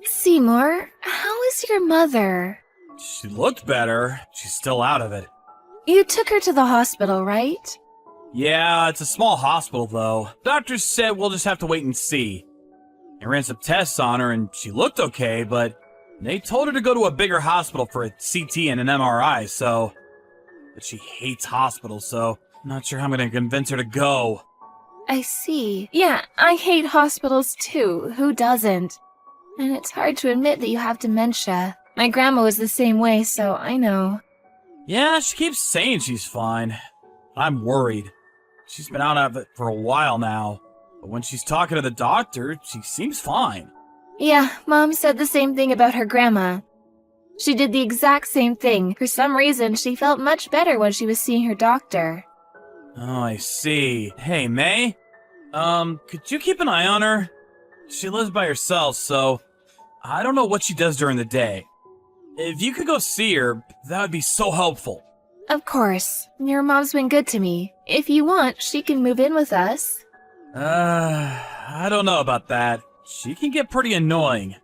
Seymour, how is your mother? She looked better. She's still out of it. You took her to the hospital, right? Yeah, it's a small hospital though. Doctors said we'll just have to wait and see. I ran some tests on her and she looked okay, but they told her to go to a bigger hospital for a CT and an MRI, so... But she hates hospitals, so I'm not sure how I'm gonna convince her to go. I see. Yeah, I hate hospitals too. Who doesn't? And it's hard to admit that you have dementia. My grandma was the same way, so I know. Yeah, she keeps saying she's fine. I'm worried. She's been out of it for a while now, but when she's talking to the doctor, she seems fine. Yeah, Mom said the same thing about her grandma. She did the exact same thing. For some reason, she felt much better when she was seeing her doctor. Oh, I see. Hey, May? Could you keep an eye on her? She lives by herself, so I don't know what she does during the day. If you could go see her, that would be so helpful. Of course. Your mom's been good to me. If you want, she can move in with us. I don't know about that. She can get pretty annoying.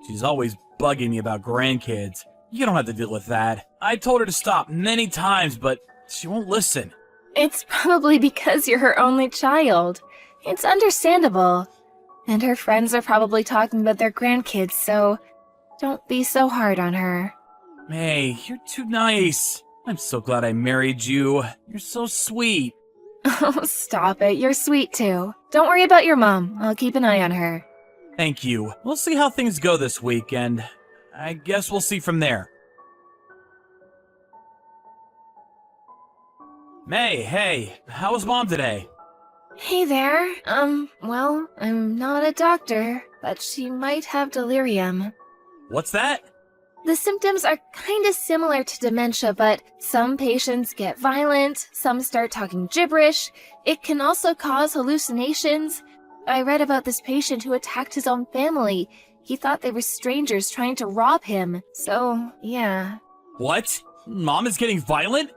She's always bugging me about grandkids. You don't have to deal with that. I told her to stop many times, but she won't listen. It's probably because you're her only child. It's understandable. And her friends are probably talking about their grandkids, so don't be so hard on her. May, you're too nice. I'm so glad I married you. You're so sweet. Oh, stop it. You're sweet too. Don't worry about your mom. I'll keep an eye on her. Thank you. We'll see how things go this week, and I guess we'll see from there. May, hey, how was Mom today? Hey there. Well, I'm not a doctor, but she might have delirium. What's that? The symptoms are kinda similar to dementia, but some patients get violent, some start talking gibberish. It can also cause hallucinations. I read about this patient who attacked his own family. He thought they were strangers trying to rob him. So, yeah. What? Mom is getting violent?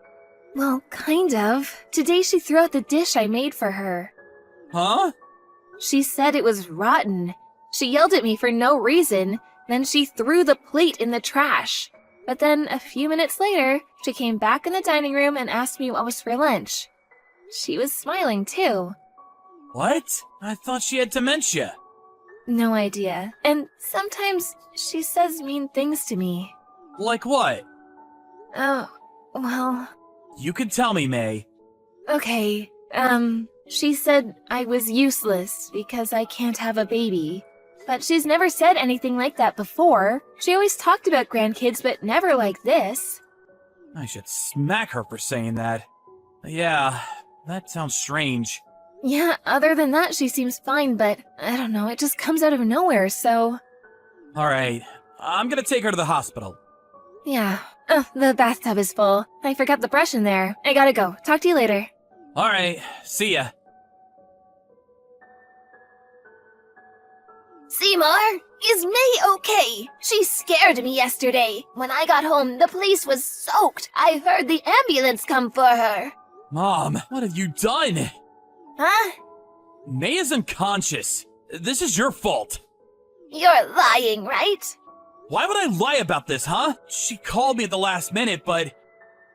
Well, kind of. Today she threw out the dish I made for her. Huh? She said it was rotten. She yelled at me for no reason. Then she threw the plate in the trash. But then, a few minutes later, she came back in the dining room and asked me what was for lunch. She was smiling, too. What? I thought she had dementia. No idea. And sometimes she says mean things to me. Like what? Oh, well... You can tell me, May. Okay, she said I was useless because I can't have a baby. But she's never said anything like that before. She always talked about grandkids, but never like this. I should smack her for saying that. Yeah, that sounds strange. Yeah, other than that, she seems fine, but I don't know, it just comes out of nowhere, so... Alright, I'm gonna take her to the hospital. Yeah. The bathtub is full. I forgot the brush in there. I gotta go. Talk to you later. Alright, see ya. Seymour, is May okay? She scared me yesterday. When I got home, the place was soaked. I heard the ambulance come for her. Mom, what have you done? Huh? May is unconscious. This is your fault. You're lying, right? Why would I lie about this, huh? She called me at the last minute, but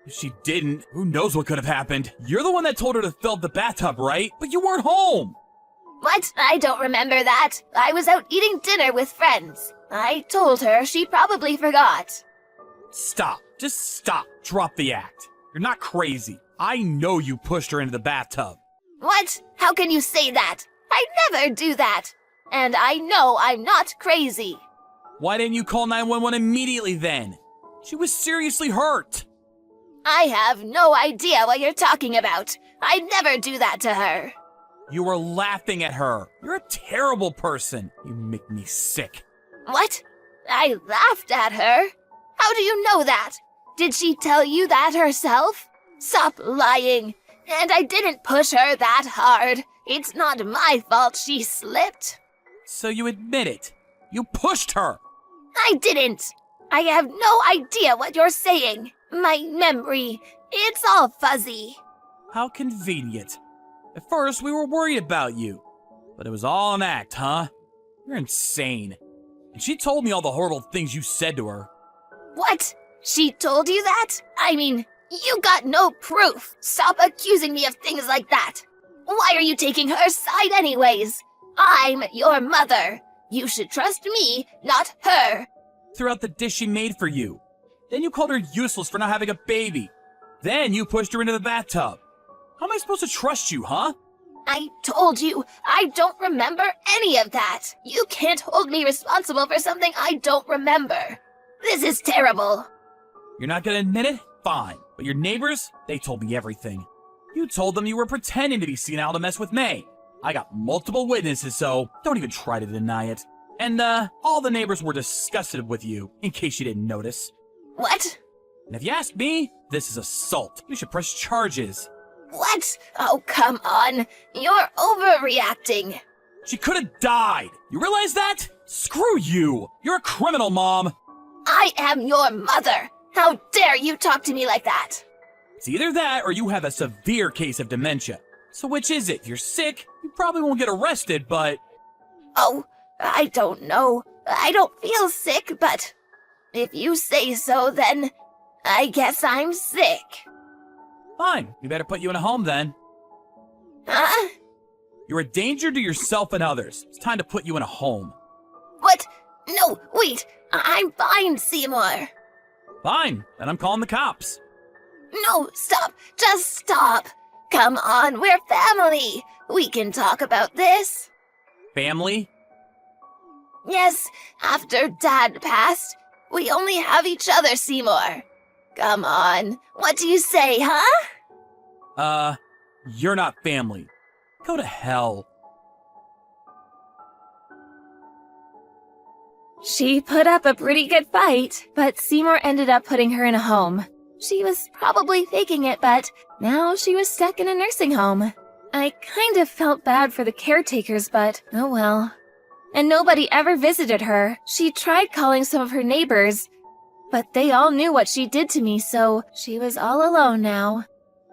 if she didn't, who knows what could have happened. You're the one that told her to fill up the bathtub, right? But you weren't home. What? I don't remember that. I was out eating dinner with friends. I told her, she probably forgot. Stop. Just stop. Drop the act. You're not crazy. I know you pushed her into the bathtub. What? How can you say that? I never do that. And I know I'm not crazy. Why didn't you call 911 immediately then? She was seriously hurt. I have no idea what you're talking about. I never do that to her. You were laughing at her. You're a terrible person. You make me sick. What? I laughed at her? How do you know that? Did she tell you that herself? Stop lying. And I didn't push her that hard. It's not my fault she slipped. So you admit it. You pushed her. I didn't. I have no idea what you're saying. My memory, it's all fuzzy. How convenient. At first, we were worried about you. But it was all an act, huh? You're insane. And she told me all the horrible things you said to her. What? She told you that? I mean, you got no proof. Stop accusing me of things like that. Why are you taking her side anyways? I'm your mother. You should trust me, not her. Threw out the dish she made for you. Then you called her useless for not having a baby. Then you pushed her into the bathtub. How am I supposed to trust you, huh? I told you, I don't remember any of that. You can't hold me responsible for something I don't remember. This is terrible. You're not gonna admit it? Fine. But your neighbors, they told me everything. You told them you were pretending to be senile to mess with May. I got multiple witnesses, so don't even try to deny it. And, all the neighbors were disgusted with you, in case you didn't notice. What? And if you ask me, this is assault. You should press charges. What? Oh, come on. You're overreacting. She could have died. You realize that? Screw you. You're a criminal, Mom. I am your mother. How dare you talk to me like that? It's either that or you have a severe case of dementia. So which is it? If you're sick, you probably won't get arrested, but... Oh, I don't know. I don't feel sick, but if you say so, then I guess I'm sick. Fine. We better put you in a home then. Huh? You're a danger to yourself and others. It's time to put you in a home. What? No, wait. I'm fine, Seymour. Fine. Then I'm calling the cops. No, stop. Just stop. Come on, we're family. We can talk about this. Family? Yes, after Dad passed, we only have each other, Seymour. Come on. What do you say, huh? You're not family. Go to hell. She put up a pretty good fight, but Seymour ended up putting her in a home. She was probably faking it, but now she was stuck in a nursing home. I kind of felt bad for the caretakers, but oh well. And nobody ever visited her. She tried calling some of her neighbors, but they all knew what she did to me, so she was all alone now.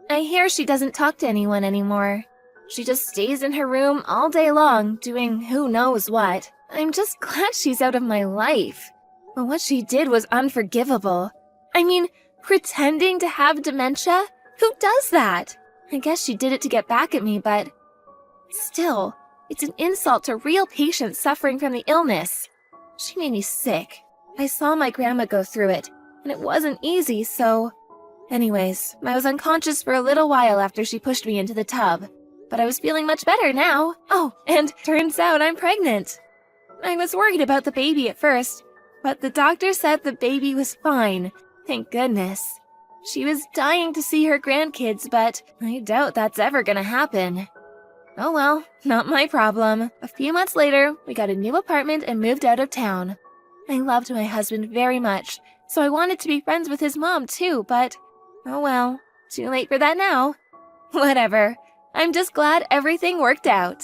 I hear she doesn't talk to anyone anymore. She just stays in her room all day long, doing who knows what. I'm just glad she's out of my life. But what she did was unforgivable. I mean, pretending to have dementia? Who does that? I guess she did it to get back at me, but still, it's an insult to real patients suffering from the illness. She made me sick. I saw my grandma go through it, and it wasn't easy, so... Anyways, I was unconscious for a little while after she pushed me into the tub, but I was feeling much better now. Oh, and turns out I'm pregnant. I was worried about the baby at first, but the doctor said the baby was fine. Thank goodness. She was dying to see her grandkids, but I doubt that's ever gonna happen. Oh well, not my problem. A few months later, we got a new apartment and moved out of town. I loved my husband very much, so I wanted to be friends with his mom too, but oh well, too late for that now. Whatever. I'm just glad everything worked out.